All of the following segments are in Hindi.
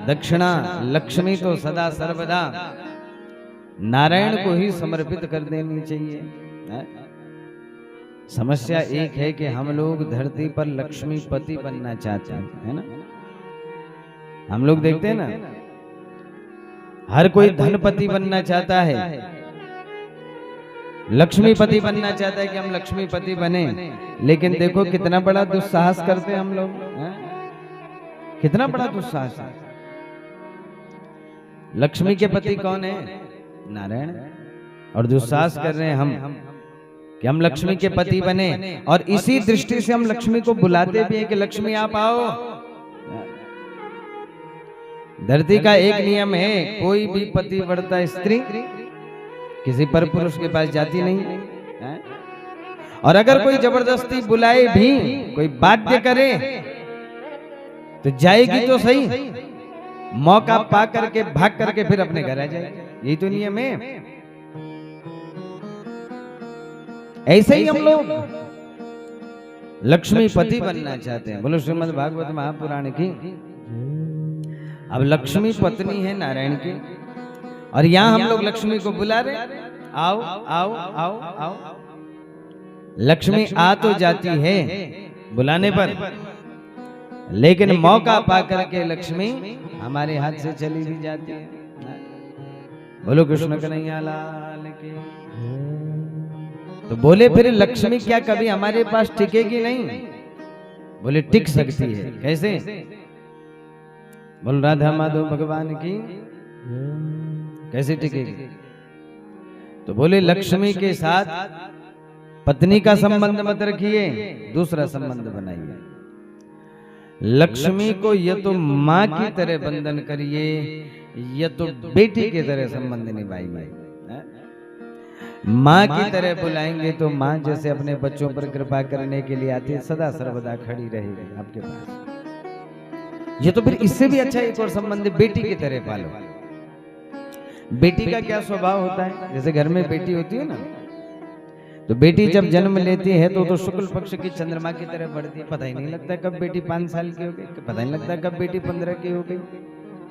दक्षिणा लक्ष्मी तो सदा सर्वदा नारायण को ही समर्पित कर देनी चाहिए। समस्या एक है कि हम लोग धरती पर लक्ष्मीपति बनना चाहते हैं, है ना। हम लोग देखते हैं ना, हर कोई धनपति बनना चाहता है, लक्ष्मीपति बनना चाहता है कि हम लक्ष्मीपति बने। लेकिन देखो कितना बड़ा दुस्साहस करते हैं हम लोग, कितना बड़ा दुस्साहस। लक्ष्मी के पति कौन है? नारायण। और दुस्साहस कर रहे हैं हम कि हम लक्ष्मी के पति बने, और इसी दृष्टि से हम लक्ष्मी को बुलाते भी हैं कि लक्ष्मी आप आओ। धरती का एक नियम है, कोई भी पतिव्रता स्त्री किसी पर पुरुष के पास जाती नहीं है। और अगर कोई जबरदस्ती बुलाए भी, कोई बाध्य करे तो जाएगी तो सही, मौका पा करके भाग करके फिर अपने घर आ जाएगी। यही तो नियम है। ऐसे ही हम लोग लक्ष्मीपति बनना चाहते हैं। बोलो श्रीमद् भागवत महापुराण की। अब लक्ष्मी पत्नी है नारायण की, और यहां हम लोग लक्ष्मी को बुला रहे, आओ आओ आओ आओ। लक्ष्मी आ तो जाती है बुलाने पर, लेकिन मौका पा करके लक्ष्मी हमारे हाथ से चली भी जाती है। बोलो कृष्ण कन्हैया लाल की। तो बोले फिर लक्ष्मी क्या कभी हमारे पास टिकेगी नहीं? बोले टिक सकती है। कैसे? बोल राधा माधव भगवान की। कैसे टिकेगी? तो बोले लक्ष्मी के साथ पत्नी का संबंध मत रखिए, दूसरा संबंध बनाइए। लक्ष्मी को या तो माँ की तरह बंधन करिए, या तो बेटी की तरह संबंध निभाइए। माँ की तरह बुलाएंगे तो माँ जैसे अपने बच्चों पर कृपा करने के लिए आती है, सदा सर्वदा खड़ी रहेगी आपके पास। ये तो फिर इससे भी अच्छा एक और संबंध बेटी की तरह पालो। बेटी का क्या स्वभाव होता है? जैसे घर में बेटी होती है ना, तो बेटी जब जन्म लेती है तो शुक्ल पक्ष की चंद्रमा की तरह बढ़ती है। पता ही नहीं लगता कब बेटी 5 साल की हो गई, पता नहीं लगता कब बेटी 15 की हो गई,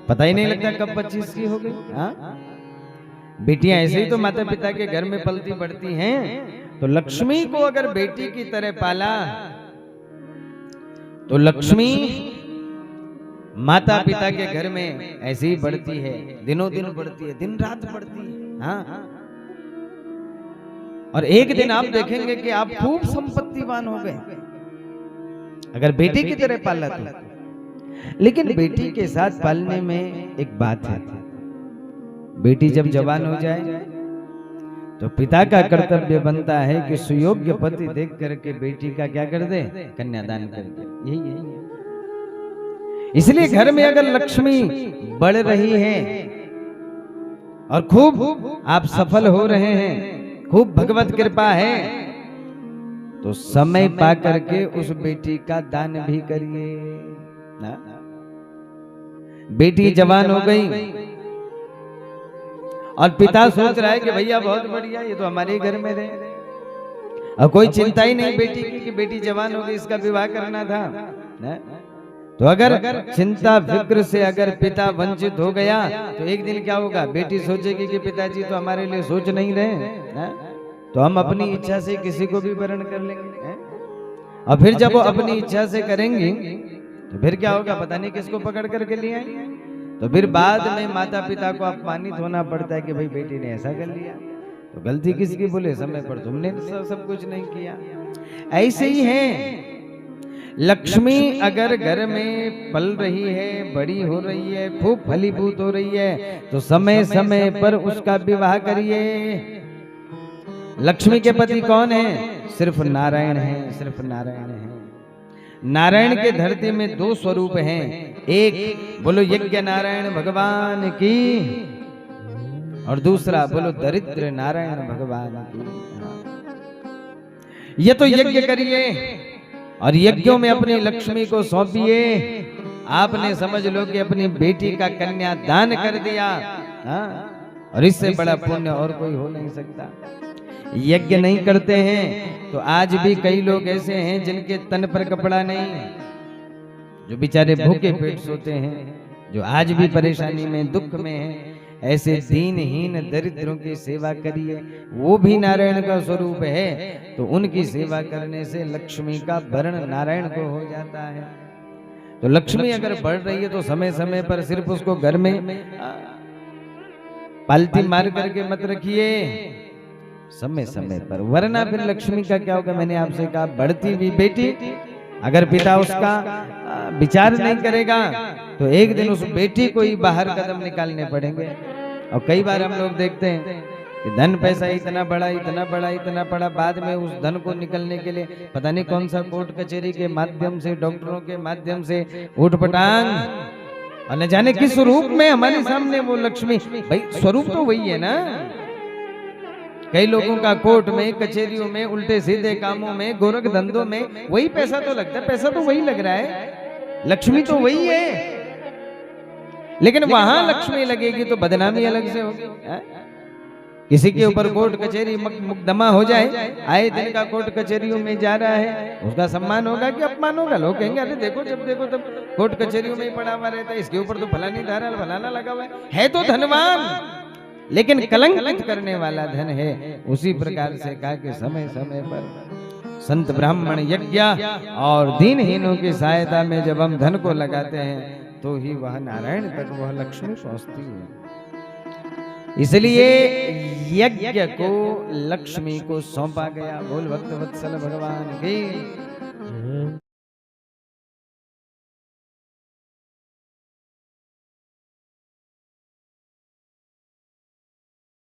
पता ही नहीं लगता कब 25 की हो गई। हाँ, बेटियां ऐसे ही तो माता पिता के घर में पलती बढ़ती हैं। तो लक्ष्मी को अगर बेटी की तरह पाला तो लक्ष्मी माता पिता के घर में ऐसे ही बढ़ती है, दिनों दिन बढ़ती है, दिन रात बढ़ती है। हाँ, और एक दिन आप देखेंगे कि आप खूब संपत्तिवान हो गए अगर बेटी की तरह पाला तो। लेकिन बेटी के साथ पालने में एक बात है, बेटी जब जवान हो जाए तो पिता का कर्तव्य बनता है कि सुयोग्य पति देख करके बेटी का क्या कर दे? कन्यादान कर दे। यही है। इसलिए घर में अगर लक्ष्मी बढ़ रही है और खूब आप सफल हो रहे हैं, खूब भगवत कृपा है, तो समय पा करके उस बेटी का दान भी करिए। बेटी जवान हो गई और पिता सोच रहा है कि भैया बहुत बढ़िया, ये तो हमारे घर में रहे, और कोई चिंता ही नहीं बेटी की कि बेटी जवान हो गई, इसका विवाह करना था। तो अगर चिंता फिक्र से अगर पिता वंचित हो गया तो एक दिन क्या होगा? बेटी सोचेगी कि पिताजी तो हमारे लिए सोच नहीं रहे, तो हम अपनी इच्छा से किसी को भी वरण कर लेंगे। और फिर जब वो अपनी इच्छा से करेंगी तो फिर क्या होगा? पता नहीं किसको पकड़ करके लिए आएंगे। तो फिर बाद में माता पिता को अपमानित होना पड़ता है कि भाई बेटी ने ऐसा कर लिया। तो गलती किसकी? बोले समय पर तुमने सब कुछ नहीं किया। ऐसे ही है, लक्ष्मी अगर घर में पल रही है, बड़ी हो रही है, खूब फलीभूत हो रही है, तो समय समय पर उसका विवाह करिए। लक्ष्मी के पति कौन है? सिर्फ नारायण है, सिर्फ नारायण है। नारायण के धरती में 2 स्वरूप हैं। एक बोलो यज्ञ नारायण भगवान की, और दूसरा बोलो दरिद्र नारायण भगवान की। ये तो यज्ञ करिए और यज्ञों में अपनी लक्ष्मी को सौंपिए। आपने समझ लो कि अपनी बेटी का कन्या दान कर दिया, और इससे बड़ा पुण्य और कोई हो नहीं सकता। यज्ञ नहीं करते हैं तो आज भी कई लोग ऐसे हैं जिनके तन पर कपड़ा नहीं, जो बेचारे भूखे पेट सोते हैं, जो आज भी परेशानी में दुख में है, ऐसे दीनहीन दरिद्रों की सेवा करिए। वो भी नारायण का स्वरूप है, तो उनकी सेवा करने से लक्ष्मी का वर्ण नारायण को हो जाता है। तो लक्ष्मी अगर बढ़ रही है तो समय समय पर सिर्फ उसको घर में पालती मार करके मत रखिए, समय समय पर, वरना फिर लक्ष्मी का क्या होगा। मैंने आपसे कहा, बढ़ती हुई बेटी अगर पिता उसका विचार नहीं करेगा तो एक दिन उस बेटी को ही बाहर कदम निकालने पड़ेंगे। और कई बार हम लोग देखते हैं कि धन पैसा इतना बड़ा इतना बड़ा इतना बड़ा, बाद में उस धन को निकलने के लिए पता नहीं कौन सा कोर्ट कचहरी के माध्यम से, डॉक्टरों के माध्यम से उठपटांग, और न जाने किस रूप में हमारे सामने वो लक्ष्मी, भाई स्वरूप तो वही है ना। कई लोगों का कोर्ट में, कचहरियों में, उल्टे सीधे कामों में, गोरख धंधों में वही पैसा तो लगता है, पैसा तो वही लग रहा है, लक्ष्मी तो वही है। लेकिन वहां लक्ष्मी लगेगी तो बदनामी अलग से होगी। किसी के ऊपर कोर्ट कचहरी मुकदमा हो जाए, आए दिन का कोर्ट कचहरियों में जा रहा है, उसका सम्मान होगा कि अपमान होगा? लोग कहेंगे अरे देखो, जब देखो तब कोर्ट कचहरियों में ही पड़ा हुआ रहता है, इसके ऊपर तो फलानी धारा फलाना लगा हुआ है तो धनवान, लेकिन कलंकित करने वाला धन है। उसी प्रकार से कहा कि समय समय पर संत ब्राह्मण यज्ञ और दीनहीनों की सहायता में जब हम धन को लगाते हैं तो ही वह नारायण तक, वह लक्ष्मी पहुंचती है। इसलिए यज्ञ को लक्ष्मी को सौंपा गया। बोल भक्त वत्सल भगवान की।